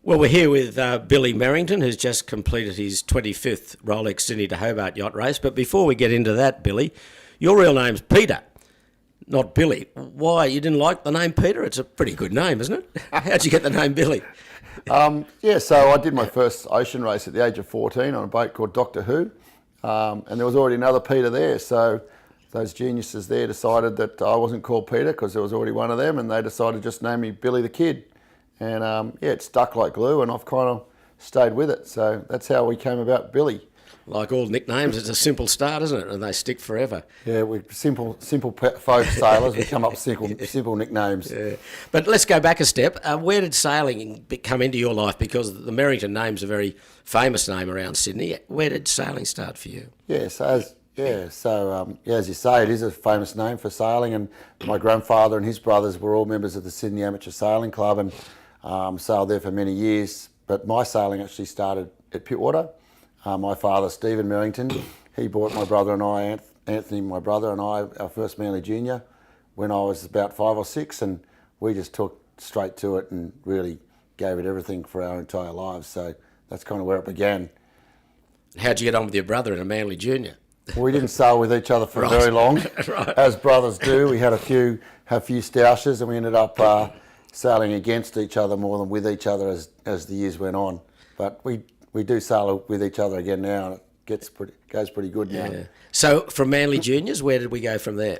Well, we're here with Billy Merrington, who's just completed his 25th Rolex Sydney Hobart yacht race. But before we get into that, Billy, your real name's Peter, not Billy. Why? You didn't like the name Peter? It's a pretty good name, isn't it? How'd you get the name Billy? So I did my first ocean race at the age of 14 on a boat called Doctor Who, and there was already another Peter there. So those geniuses there decided that I wasn't called Peter because there was already one of them, and they decided to just name me Billy the Kid. And it stuck like glue, and I've kind of stayed with it. So that's how we came about Billy. Like all nicknames, it's a simple start, isn't it? And they stick forever. Yeah, we're simple folk sailors. We come up with simple nicknames. Yeah. But let's go back a step. Where did sailing come into your life? Because the Merrington name's a very famous name around Sydney. Where did sailing start for you? As you say, it is a famous name for sailing. And my grandfather and his brothers were all members of the Sydney Amateur Sailing Club and sailed there for many years. But my sailing actually started at Pittwater. My father, Stephen Merrington, he bought my brother and I, Anthony, my brother and I, our first Manly Junior when I was about 5 or 6, and we just took straight to it and really gave it everything for our entire lives. So that's kind of where it began. How'd you get on with your brother in a Manly Junior? We didn't sail with each other for very long, as brothers do. We had a few stoushes, and we ended up sailing against each other more than with each other as the years went on. But we do sail with each other again now, and it goes pretty good now. Yeah. So from Manly Juniors, where did we go from there?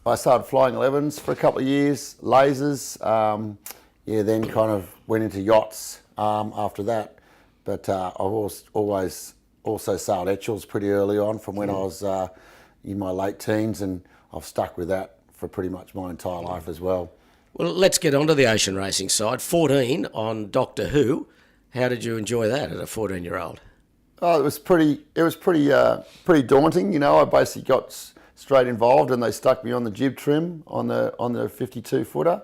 I started flying 11s for a couple of years, lasers, then kind of went into yachts after that. But I've always also sailed Etchells pretty early on from when I was in my late teens, and I've stuck with that for pretty much my entire life as well. Well, let's get onto the ocean racing side. 14 on Doctor Who. How did you enjoy that as a 14-year-old? Oh, it was pretty daunting. You know, I basically got straight involved, and they stuck me on the jib trim on the 52-footer,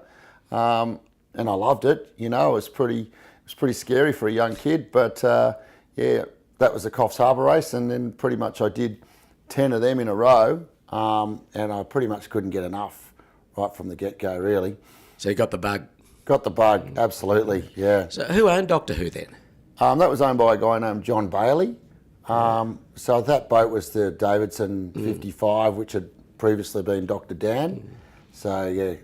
and I loved it. You know, it was pretty scary for a young kid, but that was the Coffs Harbour race, and then pretty much I did 10 of them in a row, and I pretty much couldn't get enough right from the get-go, really. So you got the bug? Got the bug, absolutely, yeah. So who owned Doctor Who then? That was owned by a guy named John Bailey. So that boat was the Davidson 55, which had previously been Dr. Dan. So, yeah.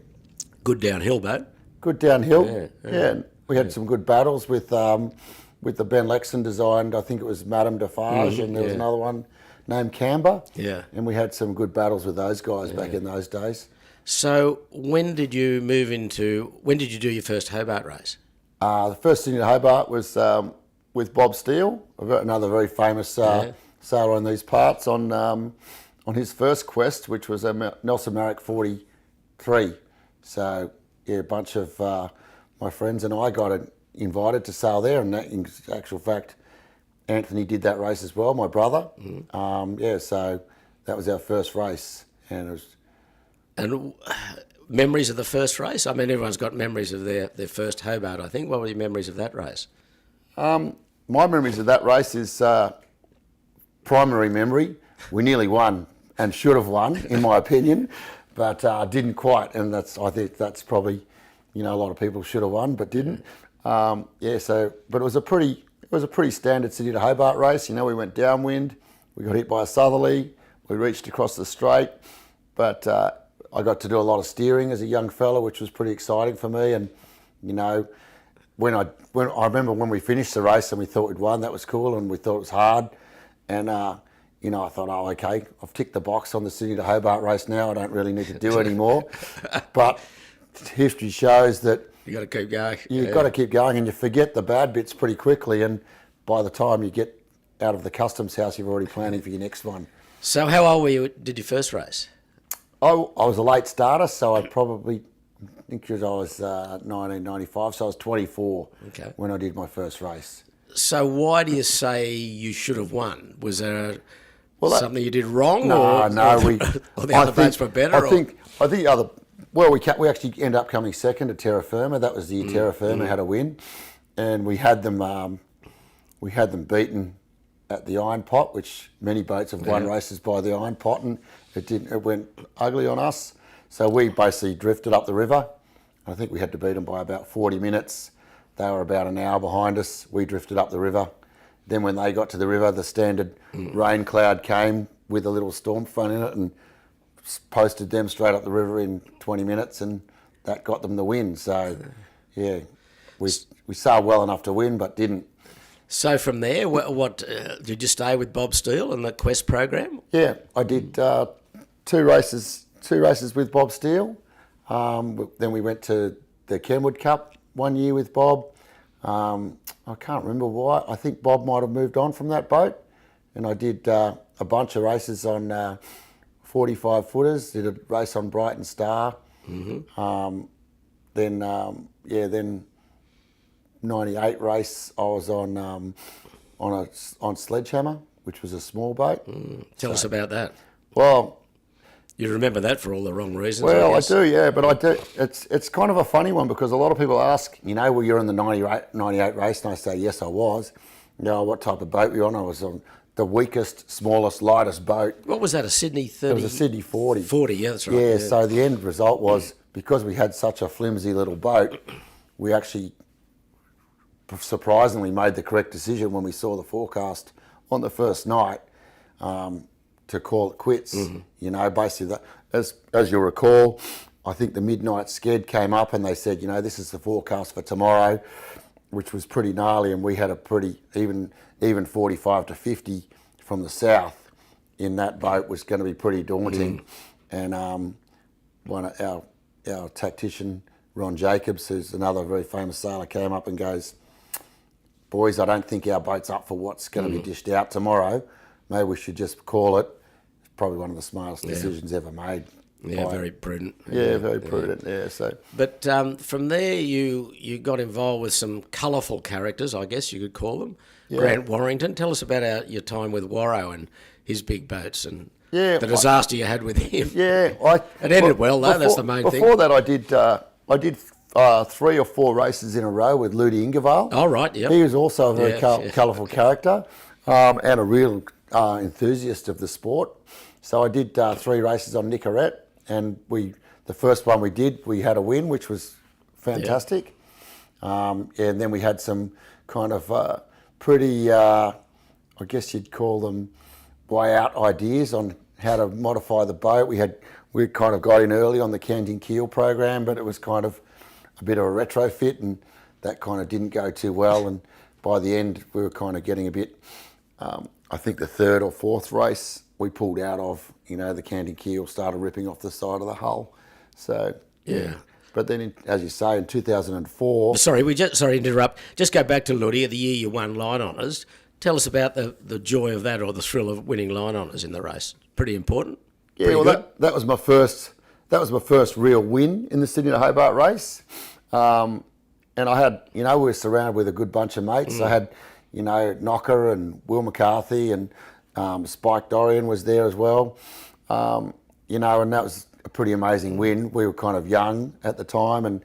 Good downhill boat. Good downhill, yeah. We had some good battles with the Ben Lexon designed, I think it was Madame Defarge, and there was another one named Canberra. Yeah. And we had some good battles with those guys back in those days. So when did you do your first Hobart race? The first Sydney Hobart was with Bob Steele, another very famous sailor in these parts, on his first quest, which was a Nelson Marrick 43. So, yeah, a bunch of my friends and I got invited to sail there, and in actual fact, Anthony did that race as well, my brother. So that was our first race, and it was... And memories of the first race? I mean, everyone's got memories of their first Hobart, I think. What were your memories of that race? My memories of that race is primary memory. We nearly won and should have won, in my opinion, but didn't quite. And I think that's probably, a lot of people should have won, but didn't. But it was a pretty standard Sydney to Hobart race. We went downwind. We got hit by a southerly. We reached across the straight, but I got to do a lot of steering as a young fella, which was pretty exciting for me. And when I remember when we finished the race and we thought we'd won, that was cool, and we thought it was hard. And I thought, oh, okay, I've ticked the box on the Sydney to Hobart race now. I don't really need to do it anymore. But history shows that you got to keep going. You've got to keep going, and you forget the bad bits pretty quickly. And by the time you get out of the customs house, you're already planning for your next one. So how old were you? Did your first race? I was a late starter, so I probably think I was 1995, so I was 24 when I did my first race. So why do you say you should have won? Was there something you did wrong? Or the other boats were better? We actually ended up coming second to Terra Firma. That was the year Terra Firma had a win, and we had them beaten at the Iron Pot, which many boats have won races by the Iron Pot, and it went ugly on us. So we basically drifted up the river. I think we had to beat them by about 40 minutes. They were about an hour behind us. We drifted up the river. Then when they got to the river, the standard rain cloud came with a little storm front in it and posted them straight up the river in 20 minutes, and that got them the win. So, yeah, we sailed well enough to win, but didn't. So from there, what did you stay with Bob Steele and the Quest program? Yeah, I did two races with Bob Steele. Then we went to the Kenwood Cup one year with Bob. I can't remember why. I think Bob might have moved on from that boat, and I did a bunch of races on 45 footers. Did a race on Brighton Star. Then 98 race I was on Sledgehammer, which was a small boat. Tell us about that. Well, you remember that for all the wrong reasons. Well, I do, yeah, but I do. It's kind of a funny one because a lot of people ask, well, you're in the 98 race, and I say, yes, I was. What type of boat were you on? I was on the weakest, smallest, lightest boat. What was that, a Sydney 30? It was a Sydney 40. 40, yeah, that's right. Yeah, so the end result was, because we had such a flimsy little boat, we actually surprisingly made the correct decision when we saw the forecast on the first night to call it quits. Basically, that, as you'll recall, I think the midnight sked came up and they said, this is the forecast for tomorrow, which was pretty gnarly, and we had a pretty even 45 to 50 from the south in that boat was going to be pretty daunting. And one of our tactician, Ron Jacobs, who's another very famous sailor, came up and goes, boys, I don't think our boat's up for what's going to be dished out tomorrow. Maybe we should just call it. It's probably one of the smartest decisions ever made. Yeah, very prudent. Yeah, very prudent, yeah. So, but from there, you got involved with some colourful characters, I guess you could call them. Yeah. Grant Warrington. Tell us about your time with Warro and his big boats and the disaster you had with him. Yeah. It ended well, though, that's the main thing. Before that, I did 3 or 4 races in a row with Ludi Ingevale. Oh, right, yeah. He was also a very colourful character and a real enthusiast of the sport. So I did 3 races on Nicorette, and the first one we did, we had a win, which was fantastic. And then we had some kind of pretty, I guess you'd call them way out ideas on how to modify the boat. We kind of got in early on the canting keel program, but it was kind of a bit of a retrofit, and that kind of didn't go too well. And by the end, we were kind of getting a bit, I think the 3rd or 4th race we pulled out of, the canting keel started ripping off the side of the hull. So, yeah. But then, as you say, in 2004... Sorry to interrupt. Just go back to Ludi, the year you won line honours. Tell us about the joy of that, or the thrill of winning line honours in the race. Pretty important. Yeah, that was my first. That was my first real win in the Sydney Hobart race, and I had, we were surrounded with a good bunch of mates. I had, Knocker and Will McCarthy and Spike Dorian was there as well, and that was a pretty amazing win. We were kind of young at the time and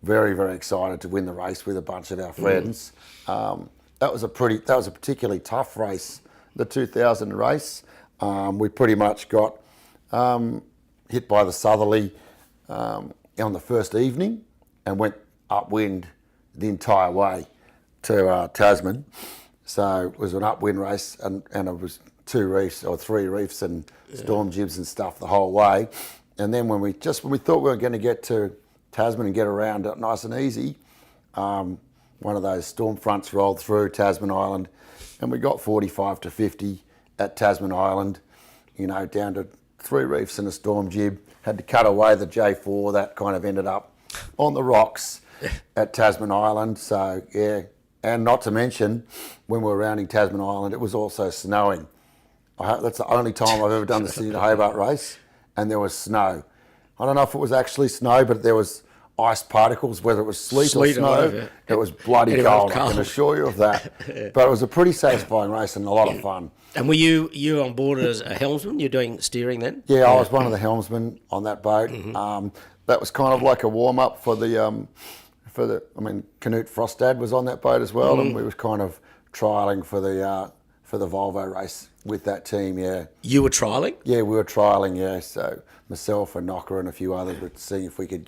very, very excited to win the race with a bunch of our friends. That was a particularly tough race, the 2000 race. We pretty much got hit by the southerly on the first evening and went upwind the entire way to Tasman. So it was an upwind race, and it was 2 reefs or 3 reefs and storm jibs and stuff the whole way. And then when we thought we were going to get to Tasman and get around it nice and easy, one of those storm fronts rolled through Tasman Island, and we got 45 to 50 at Tasman Island, down to 3 reefs and a storm jib. Had to cut away the J4. That kind of ended up on the rocks at Tasman Island. So, yeah. And not to mention, when we were rounding Tasman Island, it was also snowing. That's the only time I've ever done the Sydney Hobart race, and there was snow. I don't know if it was actually snow, but there was ice particles, whether it was sleet or snow. It was bloody cold, I can assure you of that. But it was a pretty satisfying race and a lot of fun. And were you on board as a helmsman? You're doing steering then? Yeah, I was one of the helmsmen on that boat. That was kind of like a warm-up for Canute Frostad was on that boat as well, and we was kind of trialling for the Volvo race with that team, yeah. You were trialling? Yeah, we were trialling, yeah. So myself and Knocker and a few others were seeing if we could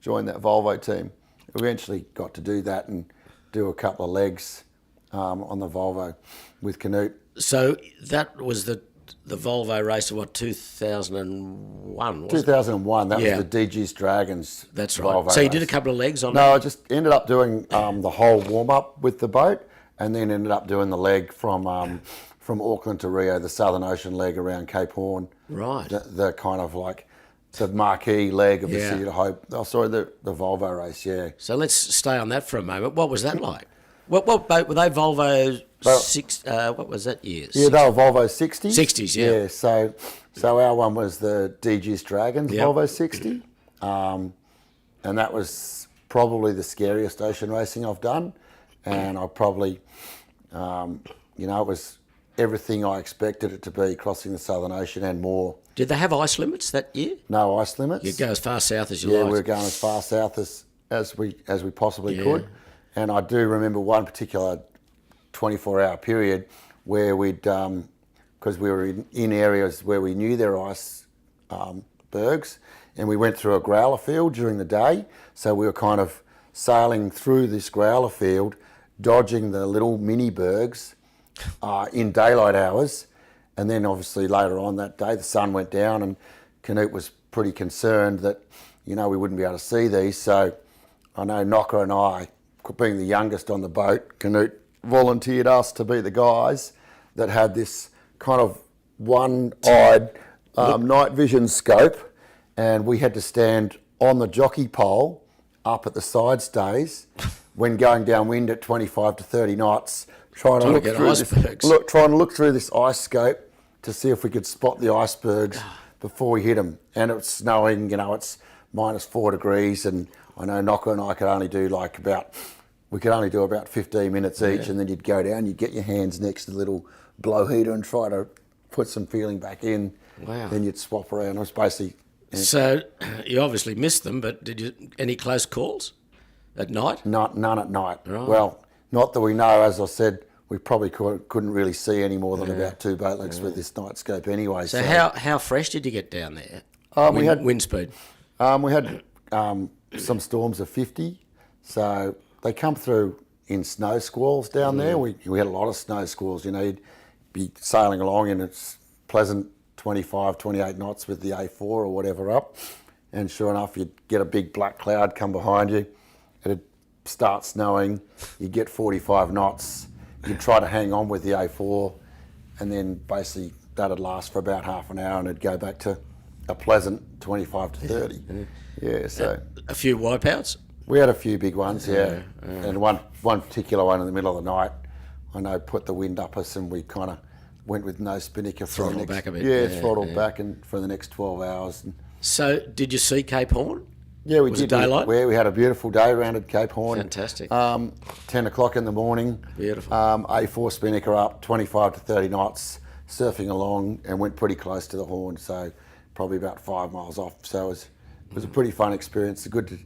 join that Volvo team. Eventually got to do that, and do a couple of legs on the Volvo with Canute. So that was the Volvo race of what, 2001? Was 2001, that Yeah. was the DG's Dragons. That's right. Volvo So you did a race. couple of legs on No, that? I just ended up doing the whole warm-up with the boat, and then ended up doing the leg from Auckland to Rio, the Southern Ocean leg around Cape Horn. Right. The kind of like the marquee leg of the Yeah. City to Hope. Oh, sorry, the Volvo race, yeah. So let's stay on that for a moment. What was that like? What boat were they? Volvo what was that year? Yeah, they were Volvo 60s. 60s, yeah. Yeah, so our one was the DG's Dragons Yep. Volvo 60. And that was probably the scariest ocean racing I've done. And I probably, it was everything I expected it to be, crossing the Southern Ocean and more. Did they have ice limits that year? No ice limits. You go as far south as you Yeah, liked. we were going as far south as we possibly Yeah. could. And I do remember one particular 24-hour period where we'd, because we were in areas where we knew there were ice bergs, and we went through a growler field during the day. So we were kind of sailing through this growler field, dodging the little mini bergs in daylight hours. And then obviously later on that day, the sun went down, and Canute was pretty concerned that, we wouldn't be able to see these. So I know Knocker and I, being the youngest on the boat, Canute volunteered us to be the guys that had this kind of one-eyed night vision scope, and we had to stand on the jockey pole up at the side stays when going downwind at 25 to 30 knots, trying to get look through this ice scope to see if we could spot the icebergs before we hit them. And it was snowing, it's -4 degrees, and I know Knocker and I could only do about 15 minutes each, and then you'd go down, you'd get your hands next to the little blow heater and try to put some feeling back in. Wow. Then you'd swap around. It was basically... So you obviously missed them, but did you any close calls at night? None at night. Right. Well, not that we know. As I said, we probably couldn't really see any more than about 2 boat lengths with this night scope anyway. So how fresh did you get down there? We had wind speed. We had some storms of 50, so they come through in snow squalls down there. We had a lot of snow squalls. You'd be sailing along and it's pleasant 25, 28 knots with the A4 or whatever up, and sure enough, you'd get a big black cloud come behind you. It'd start snowing. You'd get 45 knots. You'd try to hang on with the A4, and then basically that'd last for about half an hour, and it'd go back to a pleasant 25 to 30. Yeah, so A few wipeouts? we had a few big ones, and one particular one in the middle of the night, I know, put the wind up us, and we kind of went with no spinnaker for the Throttled next, back a bit. Yeah, throttled back and for the next 12 hours. And So did you see Cape Horn? yeah, we Was did. it daylight? We had a beautiful day around at Cape Horn. Fantastic. 10 o'clock in the morning. Beautiful. A4 spinnaker up, 25 to 30 knots, surfing along, and went pretty close to the Horn, so probably about 5 miles off. So it was a pretty fun experience. Good to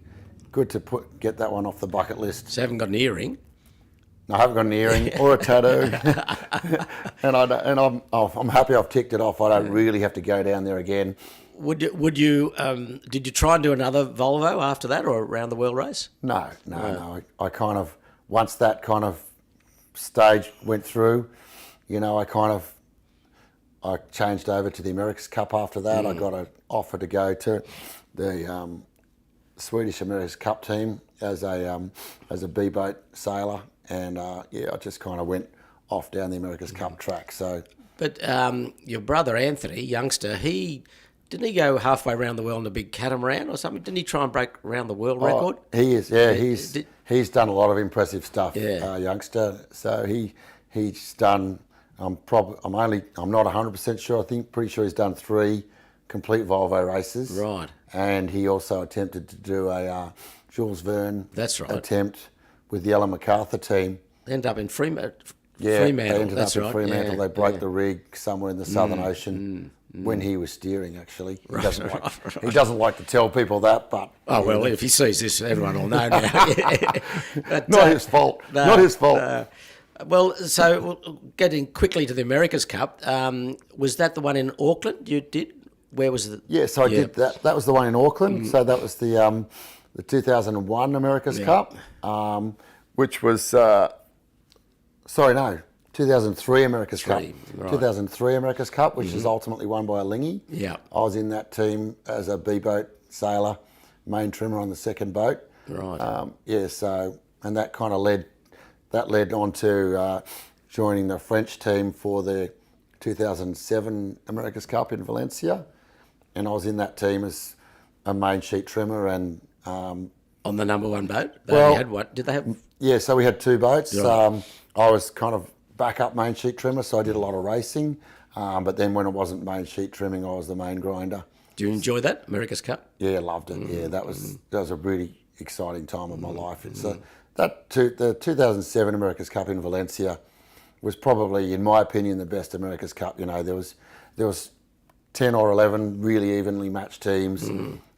get that one off the bucket list. So you haven't got an earring? I haven't got an earring or a tattoo, and I'm happy I've ticked it off. I don't really have to go down there again. Did you try and do another Volvo after that, or around the world race? No. I kind of, once that kind of stage went through, I changed over to the America's Cup after that. I got an offer to go to the Swedish America's Cup team as a B-boat sailor, and I just kind of went off down the America's Cup track. So, But your brother Anthony, youngster, didn't he go halfway around the world in a big catamaran or something? Didn't he try and break around the world record? He is, yeah. He's done a lot of impressive stuff, Yeah. youngster. So he's done. I'm not 100% sure. Pretty sure he's done 3 complete Volvo races. Right. And he also attempted to do a Jules Verne That's right. attempt with the Ellen MacArthur team. End up in Fremantle. Yeah, Fremantle. they ended That's up in right. Fremantle. Yeah, They broke the rig somewhere in the Southern Ocean when he was steering. Actually, he doesn't like to tell people that, but Oh, well, if he sees this, everyone will know now. But, not his fault. Not his fault. Well, so getting quickly to the America's Cup, was that the one in Auckland you did? Where was it? Yeah, so I did that. That was the one in Auckland. So that was the 2001 America's Cup. which was 2003 America's Cup. Right. 2003 America's Cup, which is ultimately won by a Lingy. Yeah. I was in that team as a B-boat sailor, main trimmer on the second boat. Right. And that kind of led on to joining the French team for the 2007 America's Cup in Valencia. And I was in that team as a main sheet trimmer and... on the number one boat? Well, had what? Did they have... Yeah, so we had two boats. Right. I was kind of backup main sheet trimmer, so I did a lot of racing. But then when it wasn't main sheet trimming, I was the main grinder. Do you enjoy that, America's Cup? Yeah, loved it. Yeah, that was a really exciting time of my life. It's the 2007 America's Cup in Valencia was probably, in my opinion, the best America's Cup. You know, there was 10 or 11 really evenly matched teams.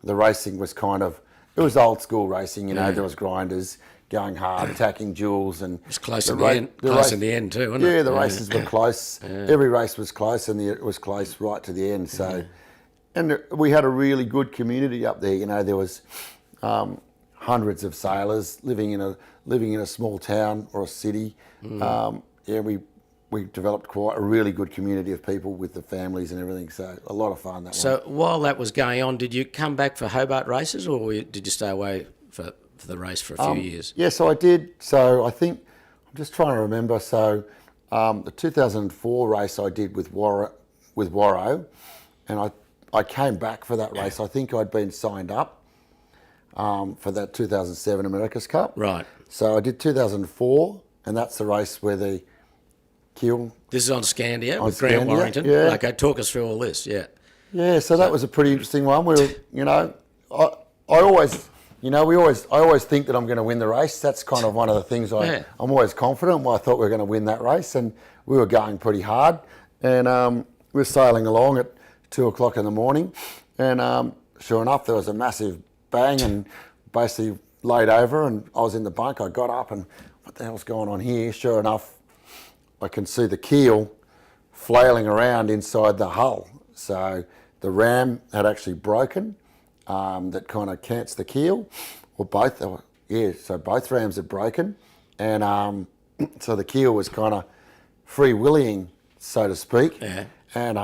The racing was it was old school racing. You know, there was grinders going hard, attacking jewels, and it's close in the end. Close in the end too, wasn't it? Yeah, the races were close. Every race was close, and it was close right to the end. So, and we had a really good community up there. You know, there was hundreds of sailors living in a small town or a city. We developed quite a really good community of people with the families and everything. So a lot of fun. So while that was going on, did you come back for Hobart races, or did you stay away for the race for a few years? Yeah, so I did. So I think I'm just trying to remember. So the 2004 race I did with Warrow, and I came back for that race. I think I'd been signed up for that 2007 America's Cup. Right. So I did 2004, and that's the race where the keel. This is on Skandia with Grant Skandia, Warrington. yeah. Okay, talk us through all this. Yeah. Yeah, so that was a pretty interesting one. I always think that I'm going to win the race. That's kind of one of the things I'm always confident. Well, I thought we were going to win that race, and we were going pretty hard. And we were sailing along at 2:00 in the morning, and sure enough, there was a massive bang, and basically laid over. And I was in the bunk. I got up, and what the hell's going on here? Sure enough, I can see the keel flailing around inside the hull. So the ram had actually broken. That kind of cants the keel, or both. So both rams had broken, and so the keel was kind of free-willing, so to speak. Yeah. And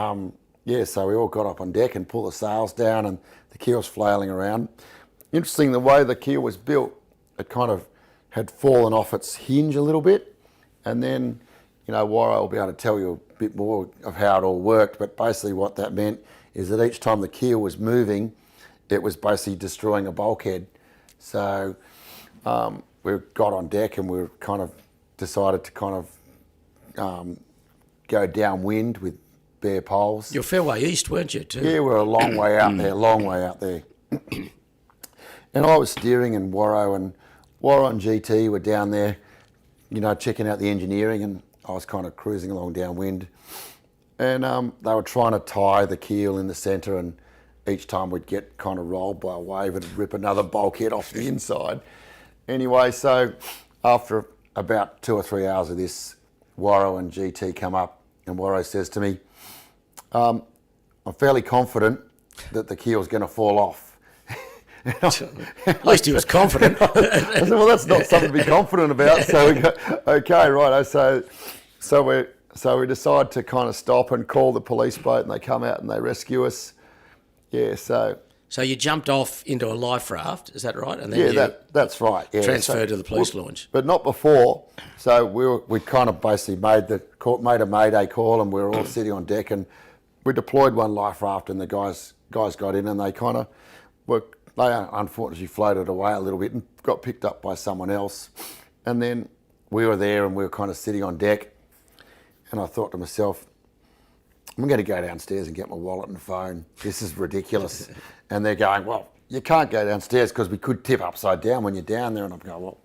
so we all got up on deck and pulled the sails down, and the keel's flailing around. Interesting, the way the keel was built, it kind of had fallen off its hinge a little bit, and then, you know, Warren will be able to tell you a bit more of how it all worked, but basically what that meant is that each time the keel was moving, it was basically destroying a bulkhead. So we got on deck, and we kind of decided to go downwind with bare poles. You're a fair way east, weren't you, too? Yeah, we're a long way out there, And I was steering, and Warrow and GT were down there, you know, checking out the engineering, and I was kind of cruising along downwind. And they were trying to tie the keel in the centre, and each time we'd get kind of rolled by a wave, it'd rip another bulkhead off the inside. Anyway, so after about 2 or 3 hours of this, Warrow and GT come up, and Warrow says to me, I'm fairly confident that the keel's going to fall off. At least he was confident. I said, well, that's not something to be confident about. So we go, okay, right. So we decide to kind of stop and call the police boat, and they come out and they rescue us. Yeah, so you jumped off into a life raft, is that right? And then that's right. Yeah, transferred to the police launch, but not before. So we kind of basically made a mayday call, and we were all sitting on deck, and we deployed one life raft, and the guys got in, and they kind of they unfortunately floated away a little bit and got picked up by someone else, and then we were there, and we were kind of sitting on deck, and I thought to myself, I'm going to go downstairs and get my wallet and phone. This is ridiculous. And they're going, well, you can't go downstairs because we could tip upside down when you're down there. And I'm going, well,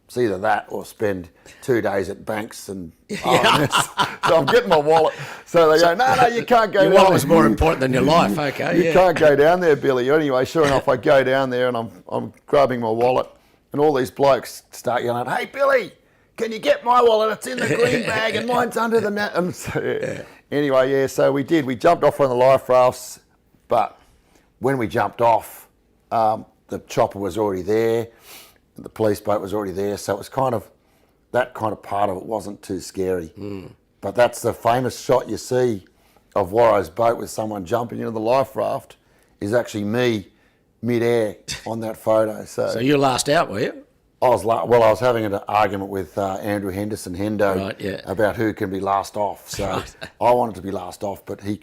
it's either that or spend 2 days at Banks and so I'm getting my wallet. So they go, no, you can't go down there. Your wallet's more important than your life, okay. You can't go down there, Billy. Anyway, sure enough, I go down there, and I'm grabbing my wallet, and all these blokes start yelling, hey, Billy, can you get my wallet? It's in the green bag and mine's under the net. And so, anyway, so we did. We jumped off on the life rafts, but when we jumped off, the chopper was already there, the police boat was already there, so it was kind of that kind of part of it wasn't too scary. But that's the famous shot you see of Warro's boat with someone jumping into the life raft is actually me mid-air on that photo. So you were last out, were you? I was having an argument with Andrew Henderson, Hendo, about who can be last off. So I wanted to be last off, but he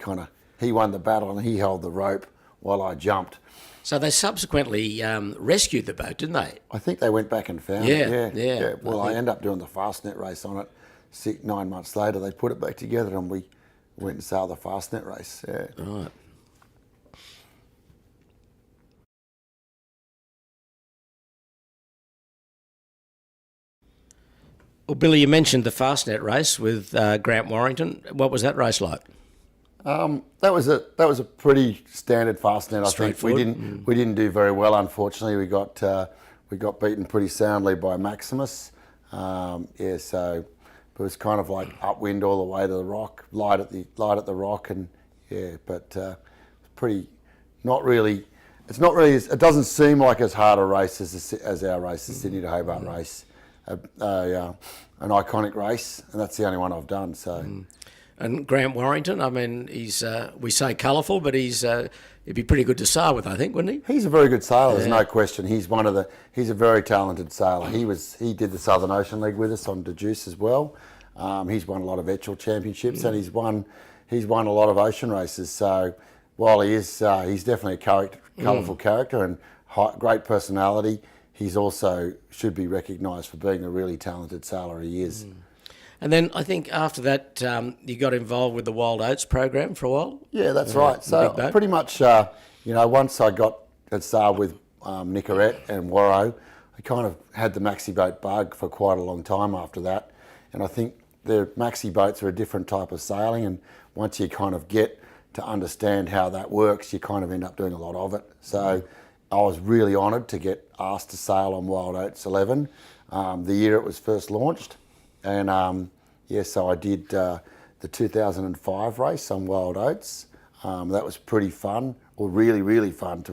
won the battle and he held the rope while I jumped. So they subsequently rescued the boat, didn't they? I think they went back and found it. Yeah. Well, I ended up doing the Fastnet race on it. 9 months later, they put it back together and we went and sailed the Fastnet race. Yeah. Right. Well, Billy, you mentioned the Fastnet race with Grant Warrington. What was that race like? That was a pretty standard Fastnet. I think we didn't do very well. Unfortunately, we got beaten pretty soundly by Maximus. So it was kind of like upwind all the way to the rock, light at the rock, and pretty. Not really. It's not really. It doesn't seem like as hard a race as our race, the Sydney to Hobart race. An iconic race, and that's the only one I've done. So, And Grant Warrington, I mean, he's we say colourful, but he'd be pretty good to sail with, I think, wouldn't he? He's a very good sailor. There's no question. He's a very talented sailor. He did the Southern Ocean League with us on Deduce as well. He's won a lot of Etchells championships, and he's won a lot of ocean races. So while he's definitely a colourful character and great personality. He's also should be recognised for being a really talented sailor. He is. And then I think after that, you got involved with the Wild Oats program for a while. Yeah, that's right. So pretty much, once I got at sail with Nicorette and Warro, I kind of had the maxi boat bug for quite a long time after that. And I think the maxi boats are a different type of sailing, and once you kind of get to understand how that works, you kind of end up doing a lot of it. So I was really honoured to get asked to sail on Wild Oats XI, the year it was first launched. And so I did the 2005 race on Wild Oats. That was pretty fun, or really, really fun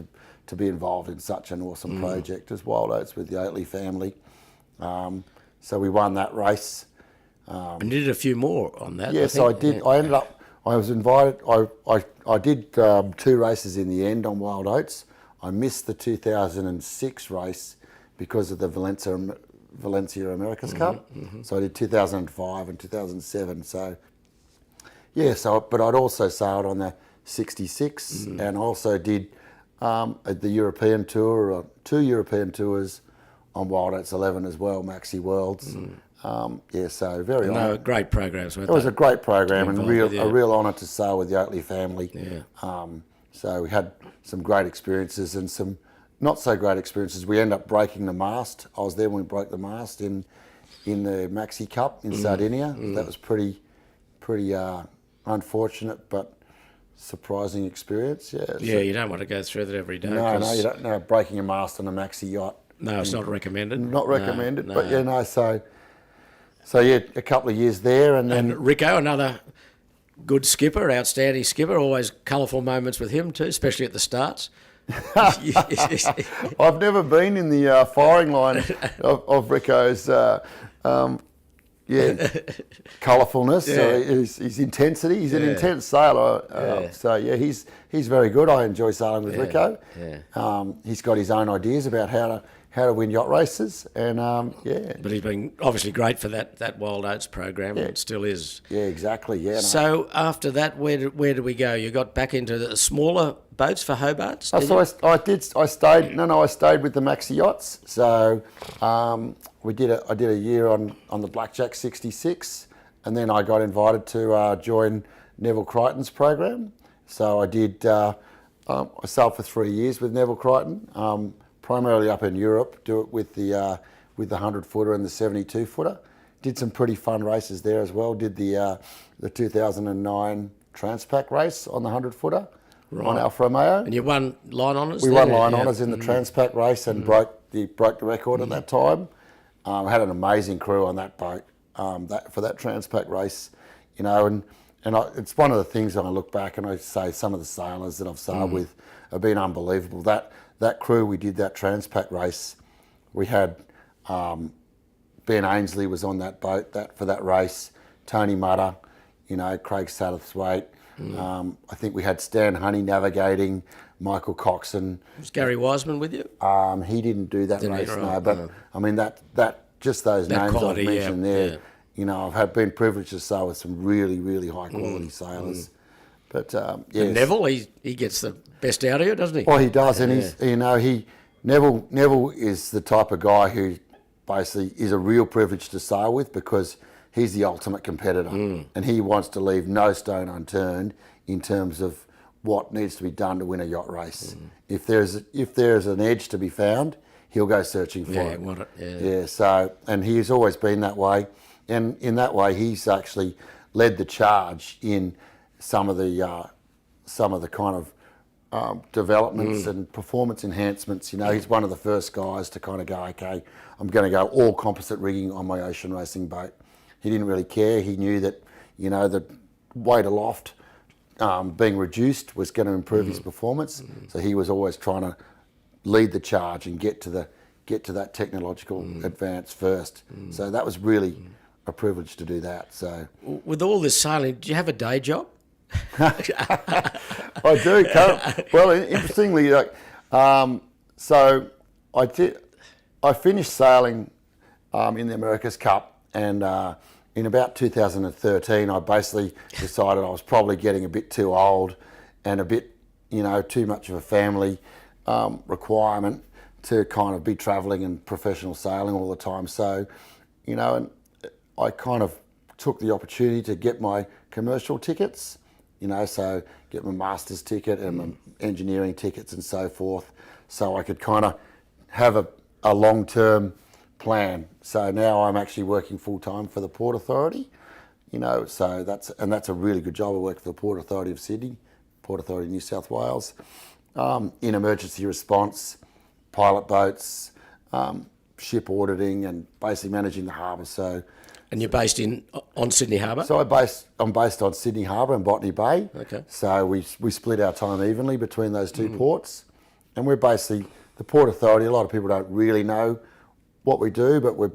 to be involved in such an awesome project as Wild Oats with the Oatley family. So we won that race. And you did a few more on that. Yes, I did. Yeah. I was invited. I did 2 races in the end on Wild Oats. I missed the 2006 race because of the Valencia Americas Cup. So I did 2005 and 2007. So but I'd also sailed on the 66 and also did the European tour, or 2 European tours on Wild Oats 11 as well, Maxi Worlds. So very honoured. No, great programs, weren't they? It was a great program and a real honour to sail with the Oatley family. Yeah. So we had some great experiences and some not so great experiences. We ended up breaking the mast. I was there when we broke the mast in the Maxi Cup in Sardinia. That was pretty unfortunate, but surprising experience. Yeah, you don't want to go through that every day. No, you don't. No, breaking a mast on a Maxi yacht. No, it's not recommended. Not recommended, but So a couple of years there, and then Rico, another good skipper, outstanding skipper. Always colourful moments with him too, especially at the starts. I've never been in the firing line of Rico's colourfuln's, his intensity. He's an intense sailor. He's very good. I enjoy sailing with Rico. He's got his own ideas about how to win yacht races, and But he's been obviously great for that Wild Oats program, and it still is. Yeah, exactly. Yeah. So after that, where did we go? You got back into the smaller boats for Hobarts? I stayed with the Maxi yachts. So I did a year on the Blackjack 66, and then I got invited to join Neville Crichton's program. So I did. I sailed for 3 years with Neville Crichton. Primarily up in Europe, do it with the 100-footer and the 72-footer. Did some pretty fun races there as well. Did the 2009 Transpac Race on the 100-footer on Alfa Romeo. And you won line honours. We won line honours in the Transpac Race and broke the record at that time. I had an amazing crew on that boat for that Transpac Race, and it's one of the things when I look back and I say some of the sailors that I've sailed with have been unbelievable. That crew, we did that Transpac Race. We had Ben Ainsley was on that boat for that race. Tony Mutter, Craig Satterthwaite. I think we had Stan Honey navigating, Michael Coxon. Was Gary Wiseman with you? He didn't do that race, right? no. But I mean that just those That names quality, I've mentioned there. yeah. I've been privileged to sail with some really, really high quality sailors. But yes. And Neville, he gets the best out of you, doesn't he? Well, he does, and he's Neville is the type of guy who basically is a real privilege to sail with because he's the ultimate competitor, and he wants to leave no stone unturned in terms of what needs to be done to win a yacht race. If there's an edge to be found, he'll go searching for it. Want it. Yeah. So, and he's always been that way, and in that way, he's actually led the charge in some of the kind of developments and performance enhancements. He's one of the first guys to kind of go, okay, I'm going to go all composite rigging on my ocean racing boat. He didn't really care. He knew that, the weight aloft being reduced was going to improve his performance. So he was always trying to lead the charge and get to that technological advance first. So that was really a privilege to do that. So with all this sailing, do you have a day job? I do. Well, interestingly, so I finished sailing in the America's Cup, and in about 2013, I basically decided I was probably getting a bit too old and a bit, too much of a family requirement to kind of be travelling and professional sailing all the time. So, and I kind of took the opportunity to get my commercial tickets, so get my master's ticket and my engineering tickets and so forth, so I could kind of have a long-term plan. So now I'm actually working full-time for the Port Authority, so that's a really good job. I work for the Port Authority of Sydney, Port Authority of New South Wales, in emergency response, pilot boats, ship auditing, and basically managing the harbour. So. And you're based on Sydney Harbour? So I'm based on Sydney Harbour and Botany Bay. Okay. So we split our time evenly between those two ports, and we're basically the Port Authority. A lot of people don't really know what we do, but we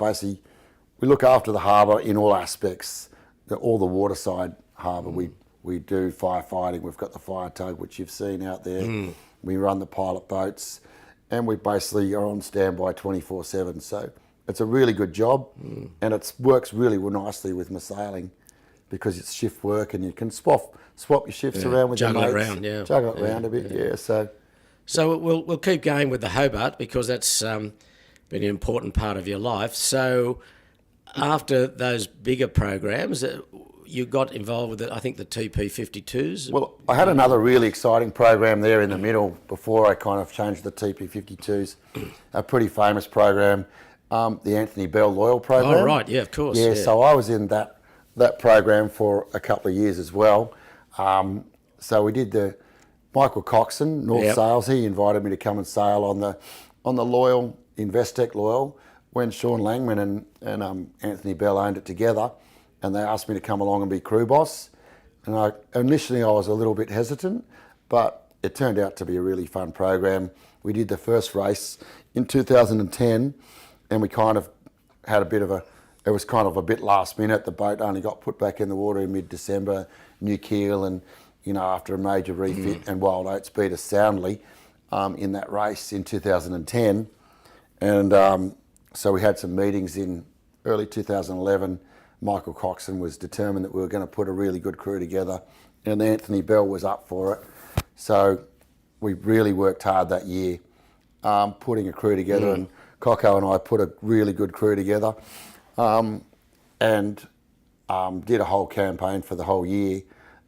look after the harbour in all aspects, all the waterside harbour. We do firefighting. We've got the fire tug, which you've seen out there. We run the pilot boats, and we basically are on standby 24/7. So it's a really good job, and it works really nicely with my sailing because it's shift work, and you can swap your shifts around with your mates. Juggle it around a bit, So we'll keep going with the Hobart because that's been an important part of your life. So after those bigger programs, you got involved with I think the TP52s. Well, I had another really exciting program there in the middle before I kind of changed the TP52s. A pretty famous program. The Anthony Bell Loyal program. Oh, right, yeah, of course. Yeah, so I was in that program for a couple of years as well. So we did the Michael Coxon, North Sales. He invited me to come and sail on the Loyal, Investec Loyal, when Sean Langman and Anthony Bell owned it together, and they asked me to come along and be crew boss. And initially I was a little bit hesitant, but it turned out to be a really fun program. We did the first race in 2010. And we kind of had it was kind of a bit last minute. The boat only got put back in the water in mid-December, new keel, and, after a major refit, and Wild Oats beat us soundly in that race in 2010. And so we had some meetings in early 2011. Michael Coxon was determined that we were going to put a really good crew together, and Anthony Bell was up for it. So we really worked hard that year, putting a crew together, and Coco and I put a really good crew together, and did a whole campaign for the whole year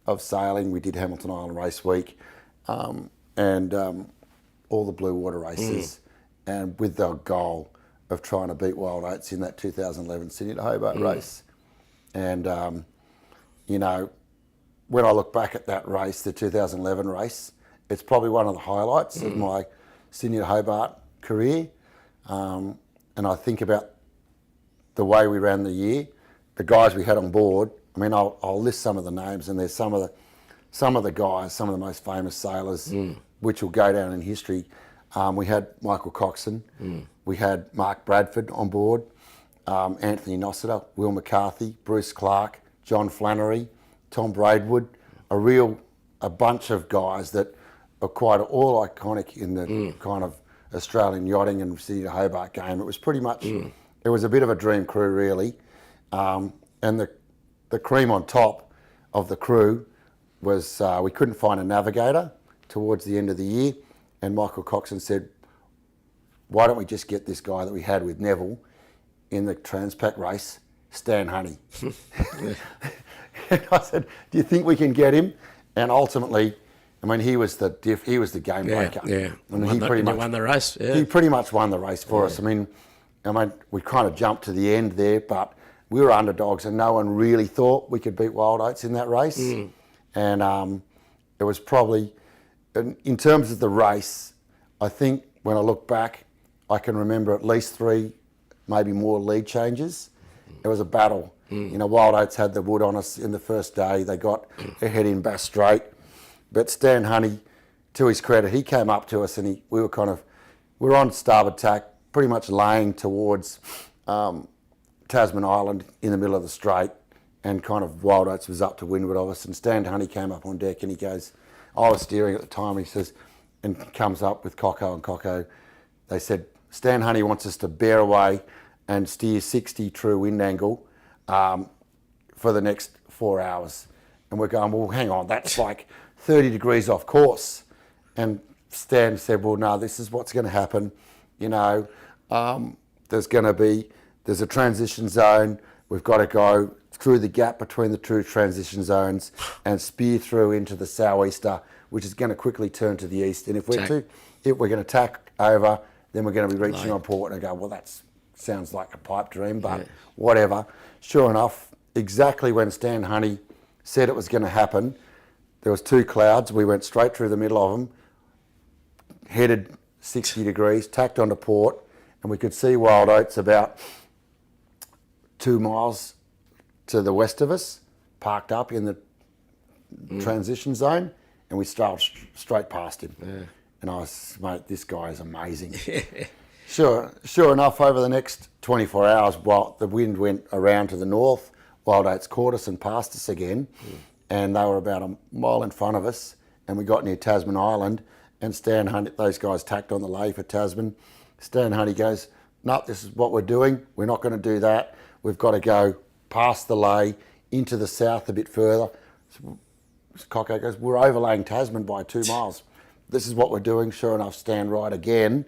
of sailing. We did Hamilton Island Race Week, and all the blue water races, and with the goal of trying to beat Wild Oats in that 2011 Sydney Hobart race. And, when I look back at that race, the 2011 race, it's probably one of the highlights of my Sydney Hobart career. And I think about the way we ran the year, the guys we had on board. I mean, I'll list some of the names, and there's some of the guys, some of the most famous sailors, which will go down in history. We had Michael Coxon, we had Mark Bradford on board, Anthony Nossiter, Will McCarthy, Bruce Clark, John Flannery, Tom Braidwood, a bunch of guys that are quite all iconic in the kind of Australian yachting and Sydney Hobart game. It was pretty much, it was a bit of a dream crew really. And the cream on top of the crew was, we couldn't find a navigator towards the end of the year, and Michael Coxon said, why don't we just get this guy that we had with Neville in the Transpac race, Stan Honey. And I said, do you think we can get him? And ultimately, I mean, he was the game breaker. Yeah. And he pretty much won the race. Yeah. He pretty much won the race for us. I mean, we kind of jumped to the end there, but we were underdogs, and no one really thought we could beat Wild Oats in that race. And it was probably, in terms of the race, I think when I look back, I can remember at least 3, maybe more lead changes. It was a battle. You know, Wild Oats had the wood on us in the first day. They got ahead in Bass Strait. But Stan Honey, to his credit, he came up to us, and we were on starboard tack, pretty much laying towards Tasman Island in the middle of the strait, and kind of Wild Oats was up to windward of us, and Stan Honey came up on deck, and he goes, I was steering at the time, and he says, and comes up with Coco, and Coco, they said, Stan Honey wants us to bear away and steer 60 true wind angle for the next 4 hours. And we're going, well, hang on, that's like 30 degrees off course. And Stan said, well, no, this is what's going to happen. You know, there's a transition zone. We've got to go through the gap between the two transition zones and spear through into the sou'easter, which is going to quickly turn to the east. And if we're going to tack over, then we're going to be reaching on port. And I go, well, that sounds like a pipe dream, but whatever. Sure enough, exactly when Stan Honey said it was going to happen, there was 2 clouds. We went straight through the middle of them, headed 60 degrees, tacked onto port, and we could see Wild Oats about 2 miles to the west of us, parked up in the transition zone, and we sailed straight past him. Yeah. And I was, mate, this guy is amazing. Sure enough, over the next 24 hours, while the wind went around to the north, Wild Oats caught us and passed us again, and they were about a mile in front of us, and we got near Tasman Island, and Stan Honey, those guys tacked on the lay for Tasman. Stan Honey goes, no, this is what we're doing. We're not going to do that. We've got to go past the lay into the south a bit further. So Coco goes, we're overlaying Tasman by 2 miles. This is what we're doing. Sure enough, Stan right again,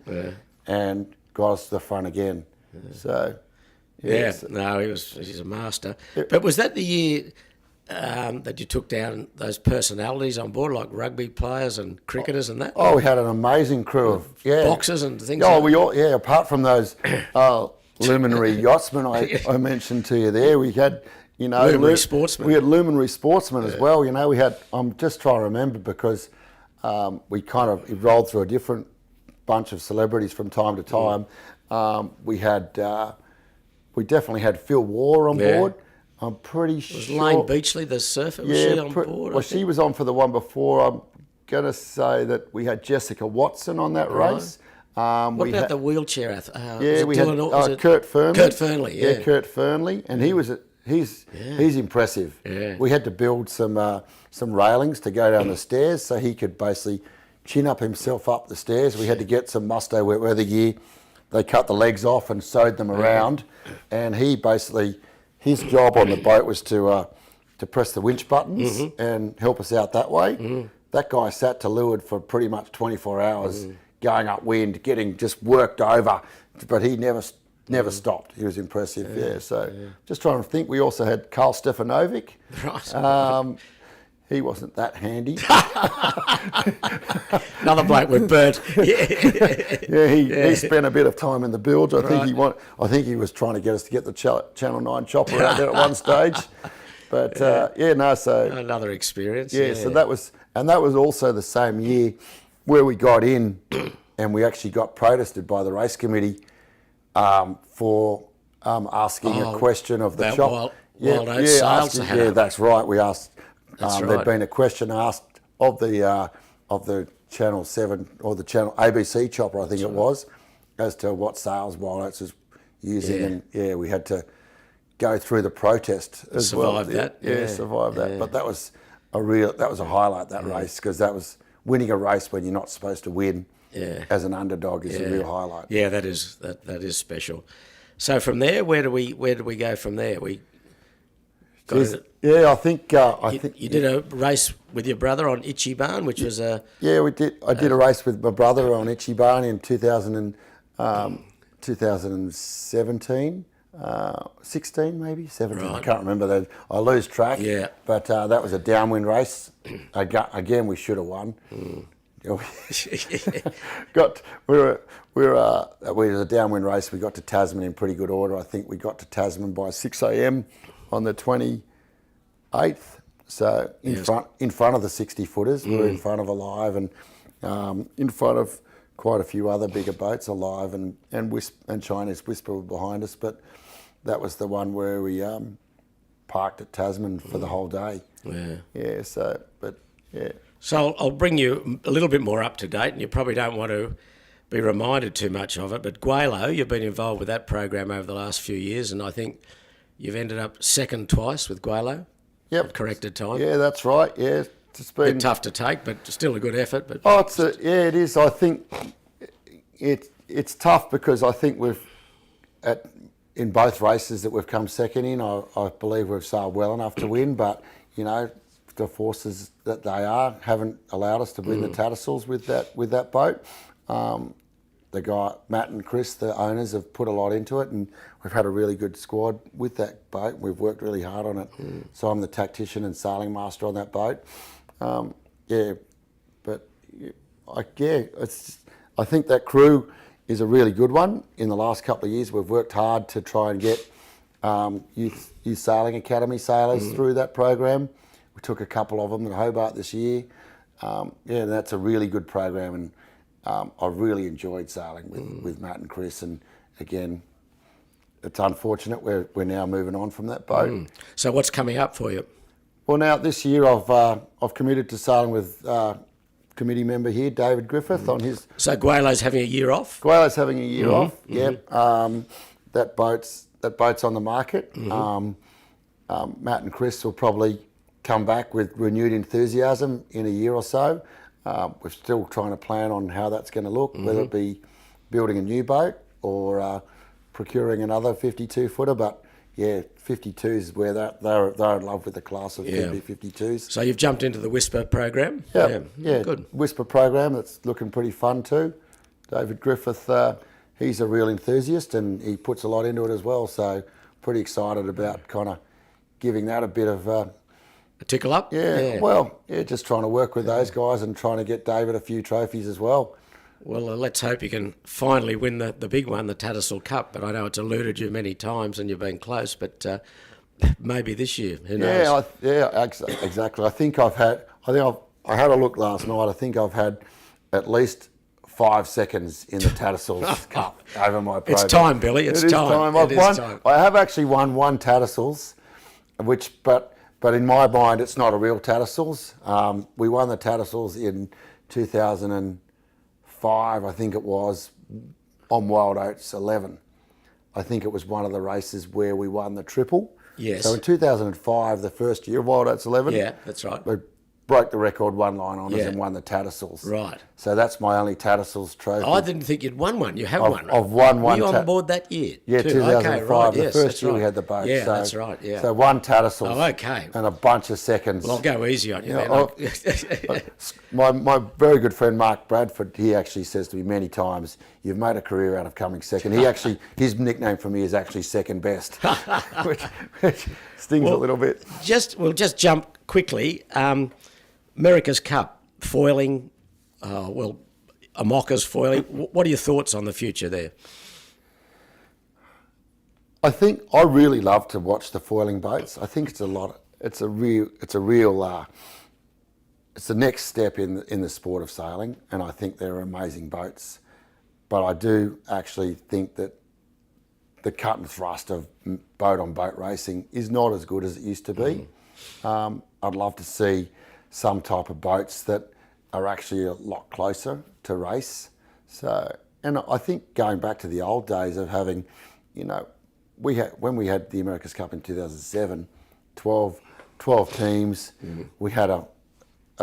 and got us to the front again. So, no, he's a master. But was that the year that you took down those personalities on board, like rugby players and cricketers and that? Oh, we had an amazing crew of boxers and things. Apart from those luminary yachtsmen I mentioned to you there, we had luminary sportsmen. We had luminary sportsmen as well. You know, we had. I'm just trying to remember because we kind of rolled through a different bunch of celebrities from time to time. We definitely had Phil Waugh on board. I'm pretty sure. Was Lane Beachley the surfer? Was she on board? Well, she was on for the one before. I'm going to say that we had Jessica Watson on that race. What about the wheelchair? We had Kurt Fernley. Kurt Fernley, yeah. Kurt Fernley, and he's impressive. Yeah. We had to build some railings to go down the stairs so he could basically chin up himself up the stairs. We had to get some musto weather gear. They cut the legs off and sewed them around, and he basically, his job on the boat was to press the winch buttons and help us out that way. That guy sat to leeward for pretty much 24 hours, going upwind, getting just worked over, but he never stopped. He was impressive. Just trying to think. We also had Karl Stefanovic. Right. He wasn't that handy. Another bloke with bird. He spent a bit of time in the bilge. I think he was trying to get us to get the Channel 9 chopper out there at one stage. But so another experience. So that was also the same year where we got in, and we actually got protested by the race committee for asking a question of the chopper. Wild Oats sales to have. Yeah, that's right. We asked. There'd been a question asked of the Channel 7 or the Channel ABC chopper, I think it was, as to what sales Wild Oats was using, and we had to go through the protest as Survive well. that. Survive that. But that was a highlight, that race, because that was winning a race when you're not supposed to win. As an underdog is a real highlight. Yeah, that is special. So from there, where do we go from there? We I think you did a race with your brother on Ichiban, which was a we did. I did a race with my brother on Ichiban in 2017, 16 maybe 17. Right. I can't remember that. I lose track. Yeah. But that was a downwind race. Again, we should have won. We was a downwind race. We got to Tasman in pretty good order. I think we got to Tasman by 6 a.m. on the 28th. So in front of the 60 footers, we were in front of Alive and in front of quite a few other bigger boats, Alive and Chinese Whisper were behind us. But that was the one where we parked at Tasman for the whole day. Yeah. So I'll bring you a little bit more up to date, and you probably don't want to be reminded too much of it, but Gweilo, you've been involved with that program over the last few years, and I think you've ended up second twice with Gweilo. Yep. Corrected time. Yeah, that's right. Yeah, it's been a bit tough to take, but still a good effort. But it is. I think it's tough because I think in both races that we've come second in, I believe we've sailed well enough to win, but the forces that they are haven't allowed us to win the Tattersalls with that boat. The guy, Matt and Chris, the owners, have put a lot into it, and we've had a really good squad with that boat. We've worked really hard on it. So I'm the tactician and sailing master on that boat. I think that crew is a really good one. In the last couple of years, we've worked hard to try and get youth sailing academy sailors through that program. We took a couple of them to Hobart this year. That's a really good program, and I really enjoyed sailing with Matt and Chris. And again, it's unfortunate we're now moving on from that boat. So what's coming up for you? Well, now this year I've committed to sailing with committee member here, David Griffith, on his. So Gweilo's having a year off. Gweilo's having a year off. Yep. That boat's on the market. Matt and Chris will probably come back with renewed enthusiasm in a year or so. We're still trying to plan on how that's going to look, whether it be building a new boat or procuring another 52-footer. But 52s is where they're in love with the class of 52s. So you've jumped into the Whisper program? Yeah, Good. Whisper program, that's looking pretty fun too. David Griffith, he's a real enthusiast and he puts a lot into it as well. So pretty excited about kind of giving that a bit of... a tickle up? Just trying to work with those guys and trying to get David a few trophies as well. Well, let's hope you can finally win the big one, the Tattersall Cup. But I know it's eluded you many times and you've been close. But maybe this year, who knows? Exactly. I had a look last night. I think I've had at least 5 seconds in the Tattersalls Cup over my program. It's time, Billy. It's time. I have actually won one Tattersalls, but in my mind, it's not a real Tattersalls. We won the Tattersalls in 2005, I think it was, on Wild Oats 11. I think it was one of the races where we won the triple. Yes. So in 2005, the first year of Wild Oats 11. Yeah, that's right. We broke the record one line on us and won the Tattersalls. Right. So that's my only Tattersalls trophy. I didn't think you'd won one. You have won. I've won one. Were you on board that year? Yeah, too? 2005. Okay, right. The first year we had the boat. Yeah, that's right. Yeah. So one Tattersalls. Oh, okay. And a bunch of seconds. Well, I'll go easy on you then. My very good friend Mark Bradford, he actually says to me many times, "You've made a career out of coming second." His nickname for me is actually second best, which stings a little bit. We'll just jump quickly. America's Cup foiling, Amoka's foiling. What are your thoughts on the future there? I think I really love to watch the foiling boats. I think it's the next step in the sport of sailing, and I think they're amazing boats. But I do actually think that the cut and thrust of boat-on-boat racing is not as good as it used to be. I'd love to see some type of boats that are actually a lot closer to race. So, and I think going back to the old days of having when we had the America's Cup in 2007, 12 teams. We had a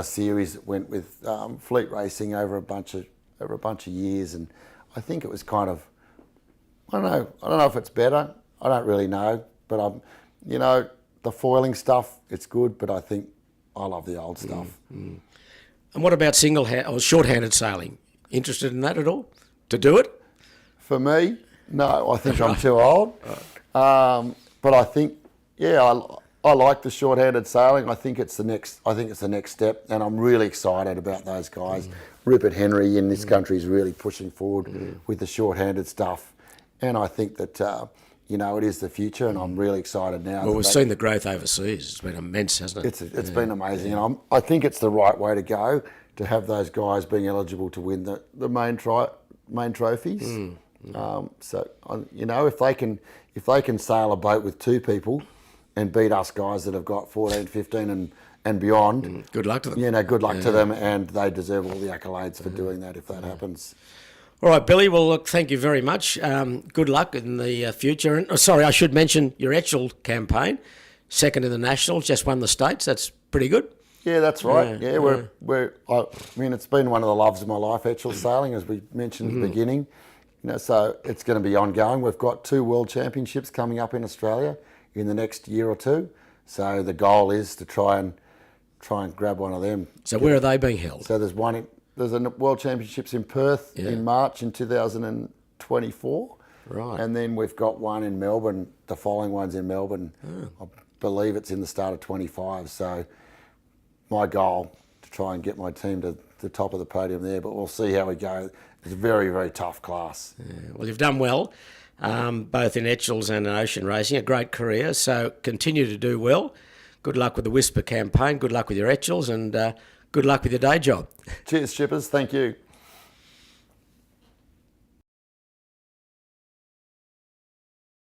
series that went with fleet racing over a bunch of years, and I think it was kind of, I don't know if it's better. I don't really know, but the foiling stuff, it's good, but I think I love the old stuff. And what about short-handed sailing? Interested in that at all? To do it? For me, no. I think I'm too old. But I think, I like the short-handed sailing. I think it's the next step, and I'm really excited about those guys. Rupert Henry in this country is really pushing forward with the short-handed stuff, and I think that it is the future, and I'm really excited now. Well, we've seen the growth overseas. It's been immense, hasn't it? It's been amazing, and I think it's the right way to go, to have those guys being eligible to win the main trophies. So if they can sail a boat with two people and beat us guys that have got 14, 15 and beyond, good luck to them. Good luck to them, and they deserve all the accolades for doing that if that happens. All right, Billy. Well, look, thank you very much. Good luck in the future. And sorry, I should mention your Etchells campaign, second in the Nationals, just won the States. That's pretty good. Yeah, that's right. It's been one of the loves of my life, Etchells sailing, as we mentioned at the beginning. So it's going to be ongoing. We've got 2 World Championships coming up in Australia in the next year or two. So the goal is to try and grab one of them. So where are they being held? So there's a World Championships in Perth in March in 2024. Right. And then we've got one in Melbourne. The following one's in Melbourne. I believe it's in the start of 25. So my goal to try and get my team to the top of the podium there, but we'll see how we go. It's a very, very tough class. Yeah, well, you've done well, both in Etchells and in ocean racing. A great career, so continue to do well. Good luck with the Whisper campaign. Good luck with your Etchells, and good luck with your day job. Cheers, Shippers. Thank you.